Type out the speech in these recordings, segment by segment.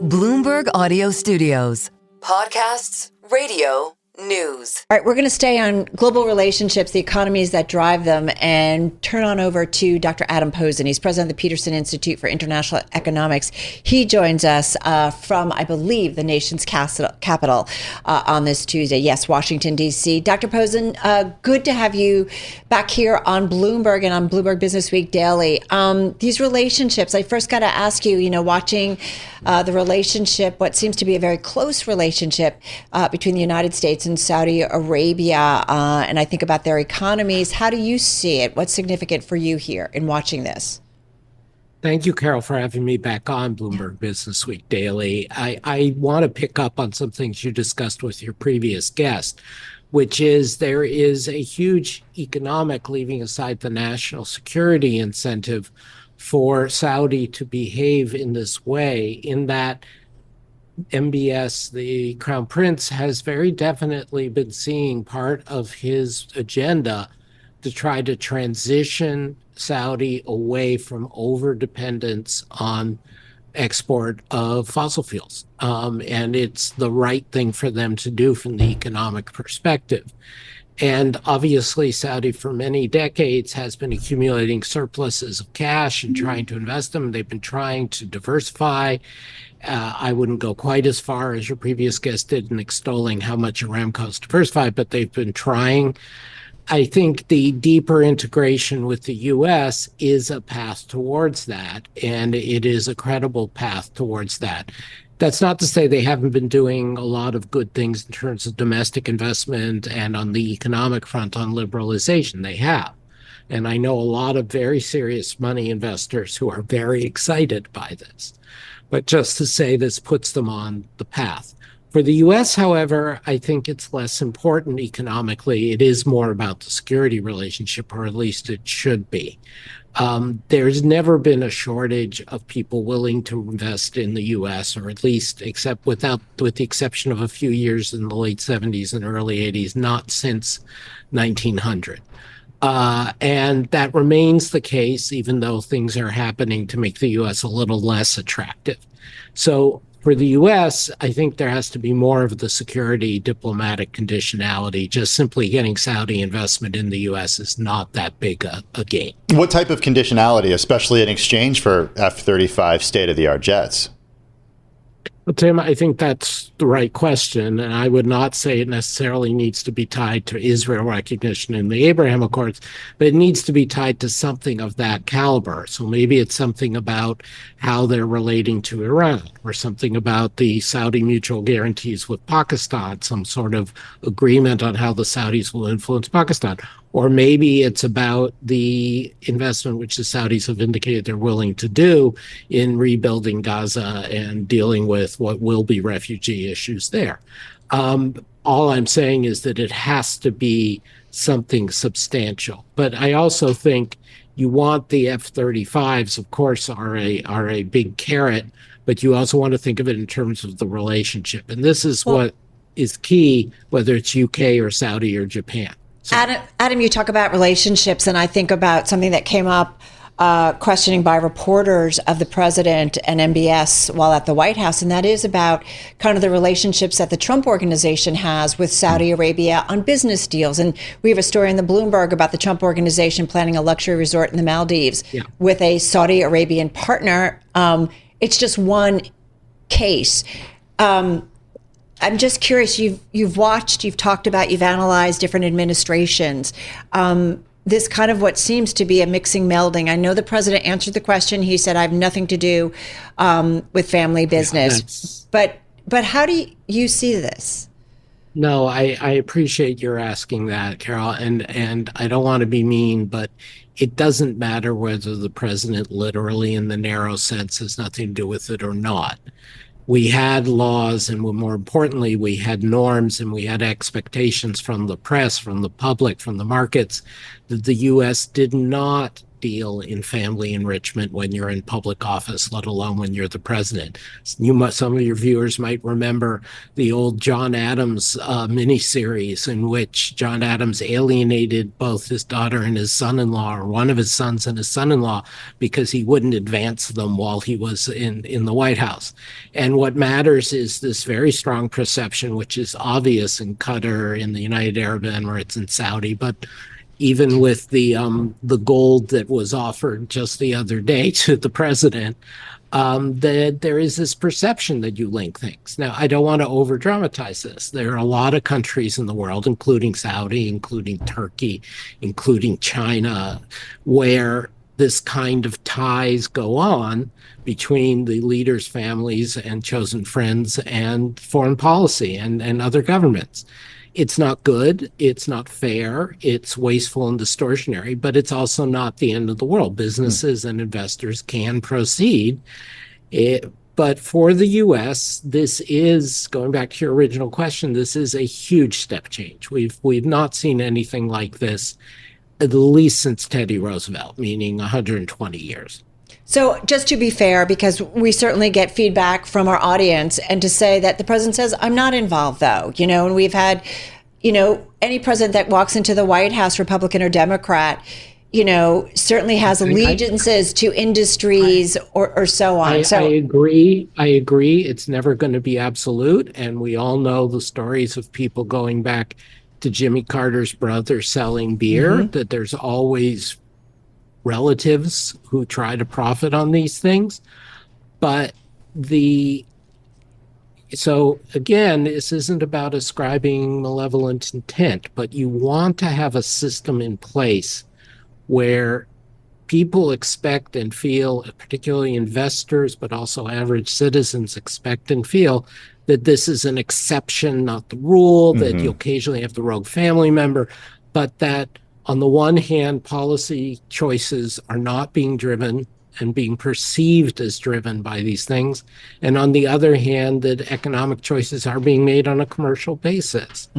Bloomberg Audio Studios. Podcasts, radio, news. All right, we're going to stay on global relationships, the economies that drive them, and turn on over to Dr. Adam Posen. He's president of the Peterson Institute for International Economics. He joins us from, I believe, the nation's capital on this Tuesday. Yes, Washington, D.C. Dr. Posen, good to have you back here on Bloomberg and on Bloomberg Business Week Daily. These relationships, I first got to ask you, watching the relationship, what seems to be a very close relationship between the United States and Saudi Arabia, and I think about their economies. How do you see it? What's significant for you here in watching this? Thank you, Carol, for having me back on Bloomberg Business Week Daily. I want to pick up on some things you discussed with your previous guest, which is there is a huge economic, leaving aside the national security incentive, for Saudi to behave in this way, in that MBS, the Crown Prince, has very definitely been seeing part of his agenda to try to transition Saudi away from overdependence on export of fossil fuels. And it's the right thing for them to do from the economic perspective. And obviously, Saudi, for many decades, has been accumulating surpluses of cash and trying to invest them. They've been trying to diversify. I wouldn't go quite as far as your previous guest did in extolling how much Aramco's diversified, but they've been trying. I think the deeper integration with the U.S. is a path towards that, and it is a credible path towards that. That's not to say they haven't been doing a lot of good things in terms of domestic investment and on the economic front on liberalization. They have. And I know a lot of very serious money investors who are very excited by this. But just to say this puts them on the path. For the U.S., however, I think it's less important economically. It is more about the security relationship, or at least it should be. There's never been a shortage of people willing to invest in the U.S., or at least with the exception of a few years in the late 70s and early 80s, not since 1900. And that remains the case, even though things are happening to make the U.S. a little less attractive. So for the U.S., I think there has to be more of the security diplomatic conditionality. Just simply getting Saudi investment in the U.S. is not that big a gain. What type of conditionality, especially in exchange for F-35 state-of-the-art jets? Well, Tim, I think that's the right question, and I would not say it necessarily needs to be tied to Israel recognition in the Abraham Accords, but it needs to be tied to something of that caliber. So maybe it's something about how they're relating to Iran, or something about the Saudi mutual guarantees with Pakistan, some sort of agreement on how the Saudis will influence Pakistan. Or maybe it's about the investment which the Saudis have indicated they're willing to do in rebuilding Gaza and dealing with what will be refugee issues there. All I'm saying is that it has to be something substantial. But I also think you want the F-35s, of course, are a big carrot, but you also want to think of it in terms of the relationship. And this is what is key, whether it's UK or Saudi or Japan. So. Adam, you talk about relationships, and I think about something that came up questioning by reporters of the president and MBS while at the White House, and that is about kind of the relationships that the Trump organization has with Saudi Arabia on business deals. And we have a story in the Bloomberg about the Trump organization planning a luxury resort in the Maldives with a Saudi Arabian partner. It's just one case. I'm just curious, you've watched, you've talked about, you've analyzed different administrations. This kind of what seems to be a mixing melding. I know the president answered the question. He said, I have nothing to do with family business. But how do you see this? No, I appreciate your asking that, Carol. And I don't want to be mean, but it doesn't matter whether the president literally in the narrow sense has nothing to do with it or not. We had laws, and more importantly, we had norms, and we had expectations from the press, from the public, from the markets, that the U.S. did not deal in family enrichment when you're in public office, let alone when you're the president. Some of your viewers might remember the old John Adams miniseries in which John Adams alienated both his daughter and his son-in-law, or one of his sons and his son-in-law, because he wouldn't advance them while he was in the White House. And what matters is this very strong perception, which is obvious in Qatar, in the United Arab Emirates, and Saudi, but even with the gold that was offered just the other day to the president, that there is this perception that you link things. Now, I don't want to over dramatize this. There are a lot of countries in the world, including Saudi, including Turkey, including China, where this kind of ties go on between the leaders' families and chosen friends and foreign policy and other governments. It's not good, it's not fair, it's wasteful and distortionary, but it's also not the end of the world. Businesses and investors can proceed. But for the U.S., this is, going back to your original question, this is a huge step change. We've not seen anything like this, at least since Teddy Roosevelt, meaning 120 years. So just to be fair, because we certainly get feedback from our audience, and to say that the president says, I'm not involved though, and we've had, any president that walks into the White House, Republican or Democrat, certainly has allegiances to industries or so on. I agree. It's never going to be absolute. And we all know the stories of people going back to Jimmy Carter's brother selling beer, that there's always relatives who try to profit on these things. But so again, this isn't about ascribing malevolent intent, but you want to have a system in place where people expect and feel, particularly investors, but also average citizens expect and feel that this is an exception, not the rule, that you occasionally have the rogue family member, but that on the one hand, policy choices are not being driven and being perceived as driven by these things. And on the other hand, that economic choices are being made on a commercial basis.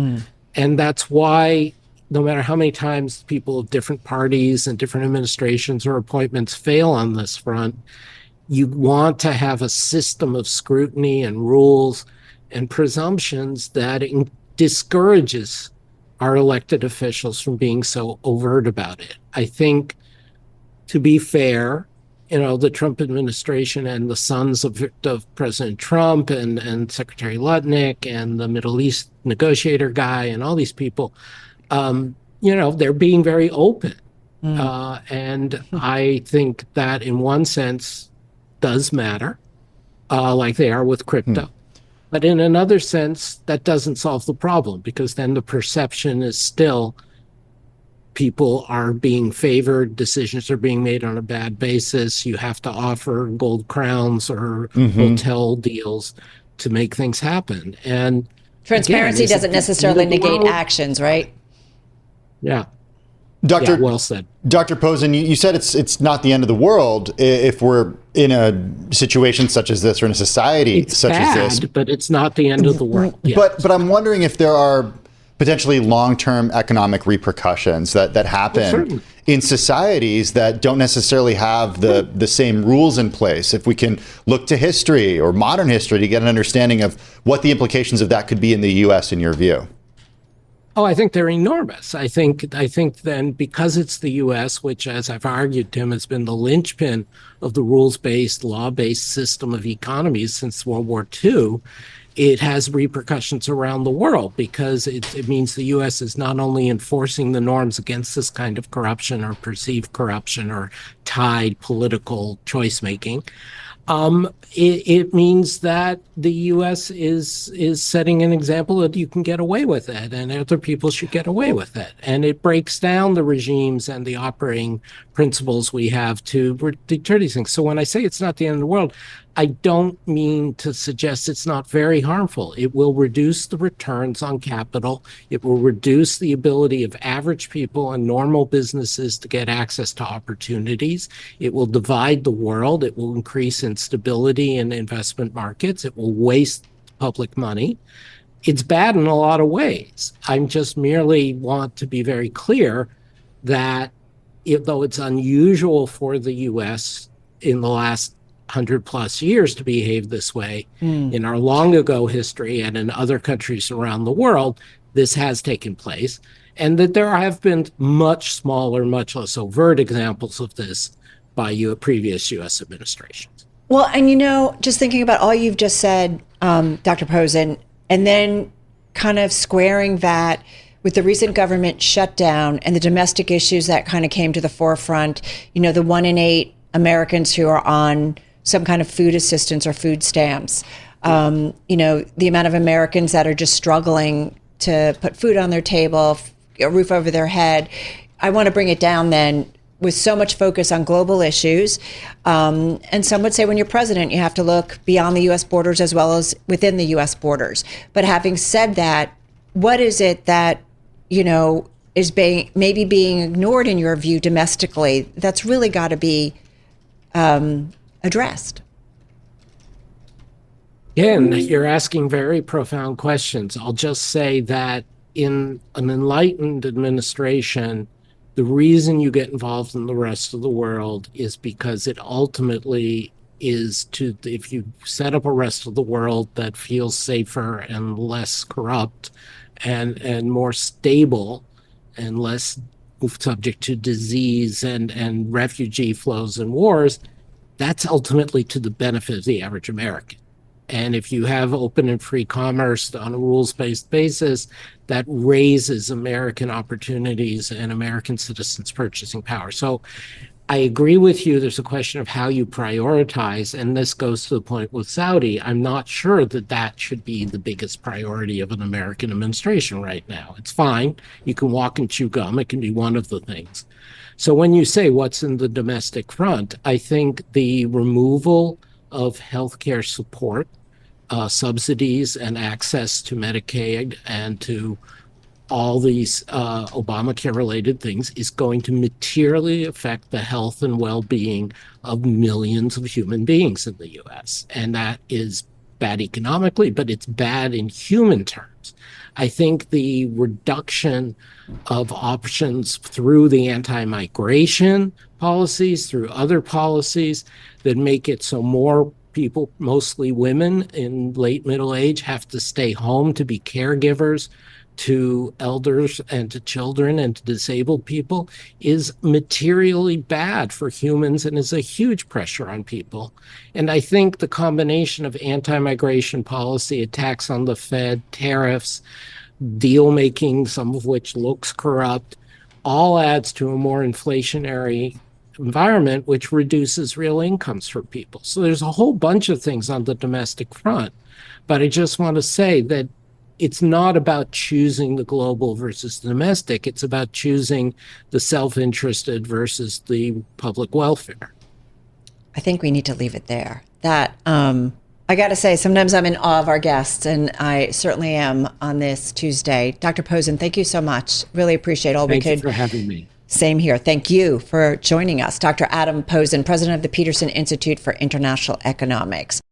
And that's why no matter how many times people of different parties and different administrations or appointments fail on this front, you want to have a system of scrutiny and rules and presumptions that discourages our elected officials from being so overt about it. I think, to be fair, the Trump administration and the sons of President Trump and Secretary Lutnick and the Middle East negotiator guy and all these people, they're being very open. And I think that in one sense does matter, like they are with crypto. But in another sense, that doesn't solve the problem, because then the perception is still people are being favored, decisions are being made on a bad basis. You have to offer gold crowns or hotel deals to make things happen. And transparency doesn't necessarily negate actions, right? Yeah. Well said. Dr. Posen, you said it's not the end of the world if we're in a situation such as this, or in a society such as this. But it's not the end of the world. Yeah. But I'm wondering if there are potentially long-term economic repercussions that happen in societies that don't necessarily have the same rules in place. If we can look to history or modern history to get an understanding of what the implications of that could be in the U.S. in your view. Oh, I think they're enormous. I think then, because it's the U.S., which, as I've argued, Tim, has been the linchpin of the rules-based, law-based system of economies since World War II, it has repercussions around the world, because it means the U.S. is not only enforcing the norms against this kind of corruption or perceived corruption or tied political choice-making. It means that the U.S. is setting an example that you can get away with it, and other people should get away with it. And it breaks down the regimes and the operating principles we have to deter these things. So when I say it's not the end of the world, I don't mean to suggest it's not very harmful. It will reduce the returns on capital. It will reduce the ability of average people and normal businesses to get access to opportunities. It will divide the world. It will increase instability in investment markets. It will waste public money. It's bad in a lot of ways. I'm just merely want to be very clear that though it's unusual for the U.S. in the last 100 plus years to behave this way, in our long ago history and in other countries around the world, this has taken place. And that there have been much smaller, much less overt examples of this by previous U.S. administrations. Well, and just thinking about all you've just said, Dr. Posen, and then kind of squaring that with the recent government shutdown and the domestic issues that kind of came to the forefront, the 1 in 8 Americans who are on some kind of food assistance or food stamps, the amount of Americans that are just struggling to put food on their table, a roof over their head. I want to bring it down then with so much focus on global issues. And some would say when you're president, you have to look beyond the U.S. borders as well as within the U.S. borders. But having said that, what is it that, is maybe being ignored in your view domestically that's really got to be addressed? Again, you're asking very profound questions. I'll just say that in an enlightened administration, the reason you get involved in the rest of the world is because it ultimately is if you set up a rest of the world that feels safer and less corrupt and more stable and less subject to disease and refugee flows and wars, that's ultimately to the benefit of the average American. And if you have open and free commerce on a rules-based basis, that raises American opportunities and American citizens' purchasing power. So I agree with you. There's a question of how you prioritize. And this goes to the point with Saudi. I'm not sure that should be the biggest priority of an American administration right now. It's fine. You can walk and chew gum. It can be one of the things. So when you say what's in the domestic front, I think the removal of healthcare support, subsidies and access to Medicaid and to all these Obamacare-related things is going to materially affect the health and well-being of millions of human beings in the U.S. And that is bad economically, but it's bad in human terms. I think the reduction of options through the anti-migration policies, through other policies that make it so more people, mostly women in late middle age, have to stay home to be caregivers to elders and to children and to disabled people is materially bad for humans and is a huge pressure on people. And I think the combination of anti-migration policy, attacks on the Fed, tariffs, deal making, some of which looks corrupt, all adds to a more inflationary environment, which reduces real incomes for people. So there's a whole bunch of things on the domestic front. But I just want to say that it's not about choosing the global versus the domestic. It's about choosing the self-interested versus the public welfare. I think we need to leave it there. That I got to say, sometimes I'm in awe of our guests, and I certainly am on this Tuesday. Dr. Posen, thank you so much. Really appreciate all we could. Thank you for having me. Same here. Thank you for joining us. Dr. Adam Posen, president of the Peterson Institute for International Economics.